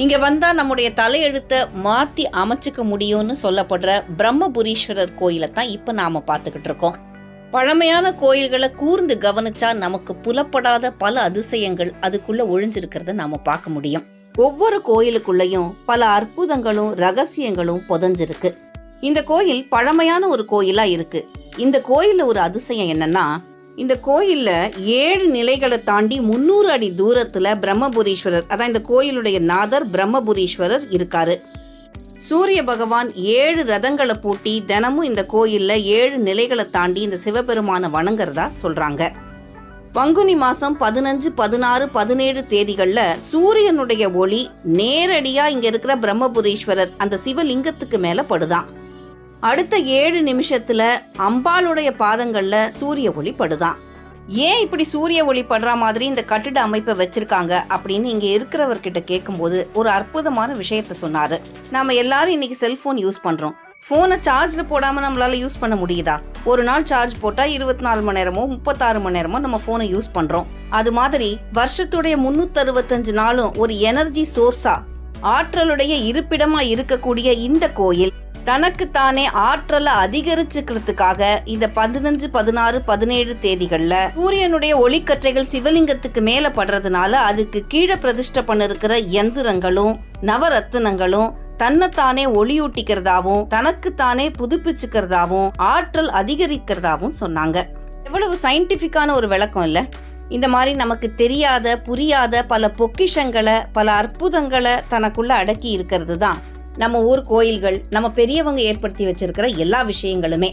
இங்க வந்தா நம்முடைய தலையெழுத்தை மாத்தி அமைச்சுக்க முடியும்னு சொல்லப்படுற பிரம்மபுரீஸ்வரர் கோயிலை தான் இப்ப நாம பார்த்துக்கிட்டு இருக்கோம். பழமையான கோயில்களை கூர்ந்து கவனிச்சா நமக்கு புலப்படாத பல அதிசயங்கள் அதுக்குள்ள ஒழிஞ்சிருக்கிறத நாம பார்க்க முடியும். ஒவ்வொரு கோயிலுக்குள்ளயும் பல அற்புதங்களும் ரகசியங்களும் புதஞ்சிருக்கு. இந்த கோயில் பழமையான ஒரு கோயிலா இருக்கு. இந்த கோயில்ல ஒரு அதிசயம் என்னன்னா, இந்த கோயில்ல 7 நிலைகளை தாண்டி 300 அடி தூரத்துல பிரம்மபுரீஸ்வரர், அதான் இந்த கோயிலுடைய நாதர் பிரம்மபுரீஸ்வரர் இருக்காரு. சூரிய பகவான் 7 ரதங்களை பூட்டி தினமும் இந்த கோயில்ல 7 நிலைகளை தாண்டி இந்த சிவபெருமான வணங்குறதா சொல்றாங்க. பங்குனி மாசம் 15, 16, 17 தேதிகள்ல சூரியனுடைய ஒளி நேரடியா இங்க இருக்கிற பிரம்மபுரீஸ்வரர் அந்த சிவலிங்கத்துக்கு மேல படுதான். அடுத்த 7 நிமிஷத்துல அம்பாளுடைய பாதங்கள்ல சூரிய ஒளி படுதான். ஏன் இப்படி சூரிய ஒளி படுற மாதிரி இந்த கட்டிட அமைப்பை வச்சிருக்காங்க அப்படின்னு இங்க இருக்கிறவர்கிட்ட கேட்கும்போது ஒரு அற்புதமான விஷயத்த சொன்னாரு. நாம எல்லாரும் இன்னைக்கு செல்போன் யூஸ் பண்றோம். போனை சார்ஜ்ல போடாம நம்மளால யூஸ் பண்ண முடியுதா? ஒரு நாள் சார்ஜ் போட்டா 24 மணி நேரமோ 36 மணி நேரமோ நம்ம போனை யூஸ் பண்றோம். அது மாதிரி வருஷத்துடைய 365 நாளும் ஒரு எனர்ஜி சோர்ஸா, ஆற்றலுடைய இருப்பிடமா இருக்கக்கூடிய இந்த கோயில் தனக்குத்தானே ஆற்றலை அதிகரிச்சுக்கிறதுக்காக இந்த 15, 16, 17 தேதிகள்ல சூரியனுடைய ஒளிக்கற்றைகள் சிவலிங்கத்துக்கு மேல படுறதுனால அதுக்கு கீழே பிரதிஷ்டை பண்ணிருக்கிற யந்திரங்களும் நவரத்தினங்களும் தன்னைத்தானே ஒளியூட்டிக்கிறதாவும் தனக்குத்தானே புதுப்பிச்சுக்கிறதாவும் ஆற்றல் அதிகரிக்கிறதாவும் சொன்னாங்க. எவ்வளவு சயின்டிபிக்கான ஒரு விளக்கம் இல்ல? இந்த மாதிரி நமக்கு தெரியாத புரியாத பல பொக்கிஷங்களை பல அற்புதங்களை தனக்குள்ள அடக்கி இருக்கிறது தான் நம்ம ஊர் கோயில்கள், நம்ம பெரியவங்க ஏற்படுத்தி வச்சிருக்கிற எல்லா விஷயங்களுமே.